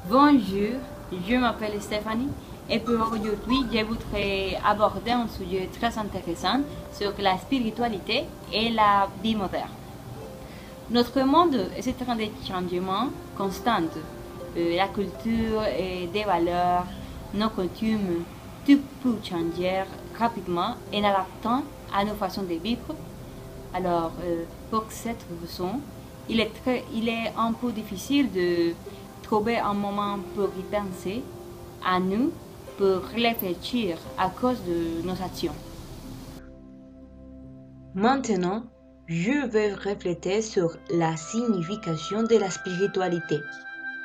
Bonjour, je m'appelle Stéphanie et pour aujourd'hui, je voudrais aborder un sujet très intéressant sur la spiritualité et la vie moderne. Notre monde est en train de changement constant. La culture et des valeurs, nos coutumes, tout peut changer rapidement en adaptant à nos façons de vivre. Alors, pour cette raison, il est un peu difficile de trouver un moment pour y penser à nous, pour réfléchir à cause de nos actions. Maintenant, je vais réfléchir sur la signification de la spiritualité.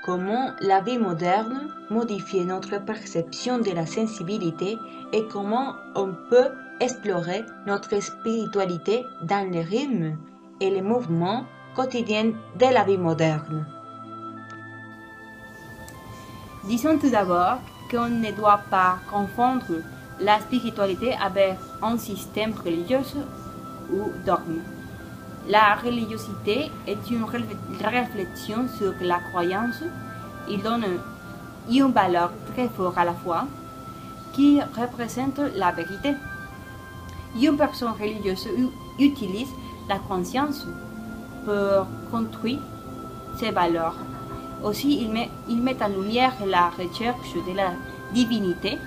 Comment la vie moderne modifie notre perception de la sensibilité et comment on peut explorer notre spiritualité dans les rythmes et les mouvements quotidiens de la vie moderne. Disons tout d'abord qu'on ne doit pas confondre la spiritualité avec un système religieux ou dogme. La religiosité est une réflexion sur la croyance. Il donne une valeur très forte à la foi qui représente la vérité. Une personne religieuse utilise la conscience pour construire ses valeurs. Aussi, il met en lumière la recherche de la divinité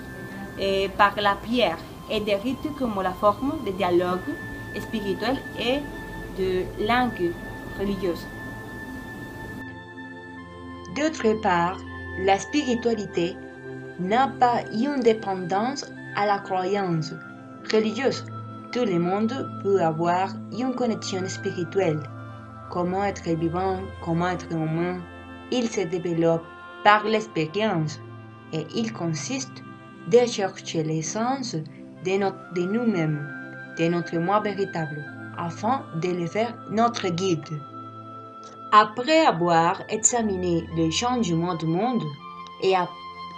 par la prière et des rites comme la forme de dialogue spirituel et de langue religieuse. D'autre part, la spiritualité n'a pas une dépendance à la croyance religieuse. Tout le monde peut avoir une connexion spirituelle. Comment être vivant, comment être humain, il se développe par l'expérience et il consiste de chercher l'essence de nous-mêmes, de notre moi véritable, afin de le faire notre guide. Après avoir examiné les changements du monde et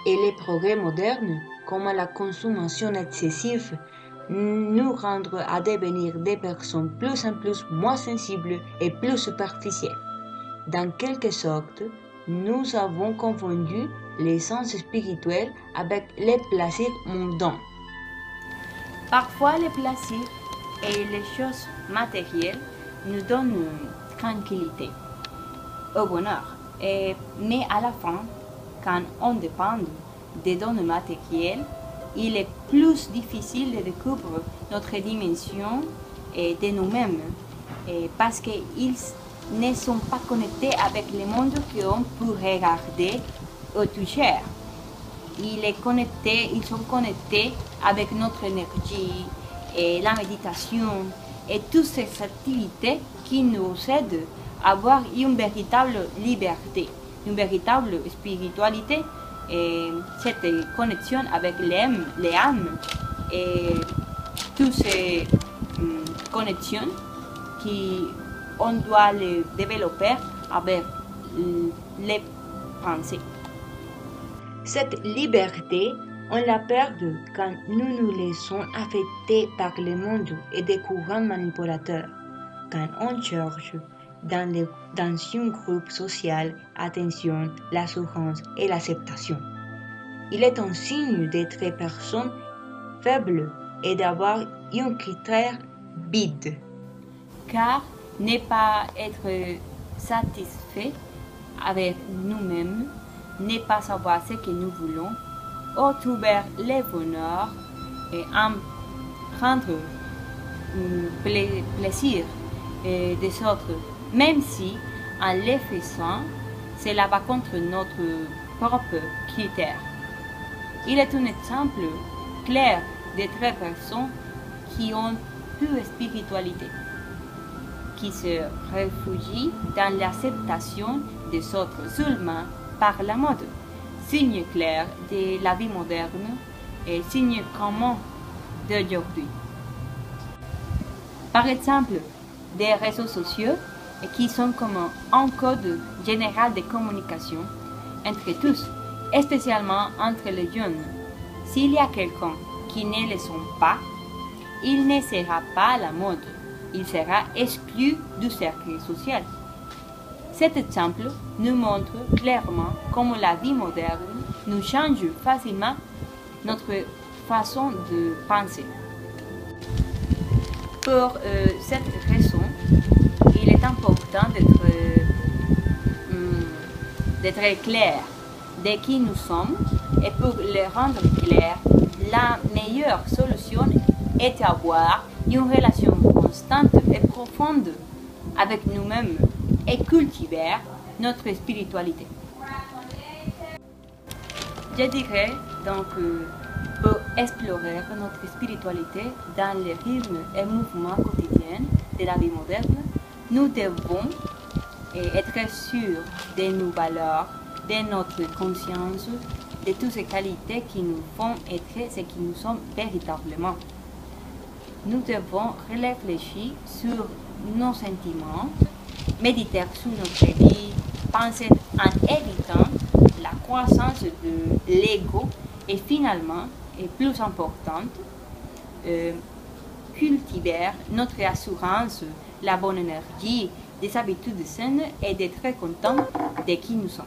les progrès modernes, comme la consommation excessive, nous rendre à devenir des personnes plus en plus moins sensibles et plus superficielles. Dans quelque sorte, nous avons confondu l'essence spirituelle avec les plaisirs mondains. Parfois, les plaisirs et les choses matérielles nous donnent tranquillité, au bonheur. Mais à la fin, quand on dépend des données matérielles, il est plus difficile de découvrir notre dimension de nous-mêmes parce qu'ils ne sont pas connectés avec le monde qu'on peut regarder ou toucher. Ils sont connectés avec notre énergie et la méditation et toutes ces activités qui nous aident à avoir une véritable liberté, une véritable spiritualité et cette connexion avec les âmes et toutes ces connexions qu'on doit les développer avec les pensées. Cette liberté, on la perd quand nous nous laissons affecter par le monde et des courants manipulateurs, quand on cherche dans un groupe social attention, l'assurance et l'acceptation. Il est un signe d'être personne faible et d'avoir un critère vide. Car ne pas être satisfait avec nous-mêmes, ne pas savoir ce que nous voulons, ou trouver le bonheur et en prendre plaisir des autres, même si en le faisant, cela va contre notre propre critère. Il est un exemple clair de trois personnes qui ont peu de spiritualité, qui se réfugient dans l'acceptation des autres seulement par la mode, signe clair de la vie moderne et signe commun d'aujourd'hui. Par exemple, des réseaux sociaux qui sont comme un code général de communication entre tous, et spécialement entre les jeunes. S'il y a quelqu'un qui ne le sont pas, il ne sera pas à la mode, il sera exclu du cercle social. Cet exemple nous montre clairement comment la vie moderne nous change facilement notre façon de penser. Pour cette raison, il est important d'être clair de qui nous sommes, et pour le rendre clair, la meilleure solution est d'avoir une relation constante et profonde avec nous-mêmes et cultiver notre spiritualité. Je dirais donc pour explorer notre spiritualité dans les rythmes et mouvements quotidiens de la vie moderne, nous devons être sûrs de nos valeurs, de notre conscience, de toutes ces qualités qui nous font être ce qui nous sommes véritablement. Nous devons réfléchir sur nos sentiments, méditer sur notre vie, penser en évitant la croissance de l'ego et finalement, et plus importante, cultiver notre assurance, la bonne énergie, des habitudes saines et d'être content de qui nous sommes.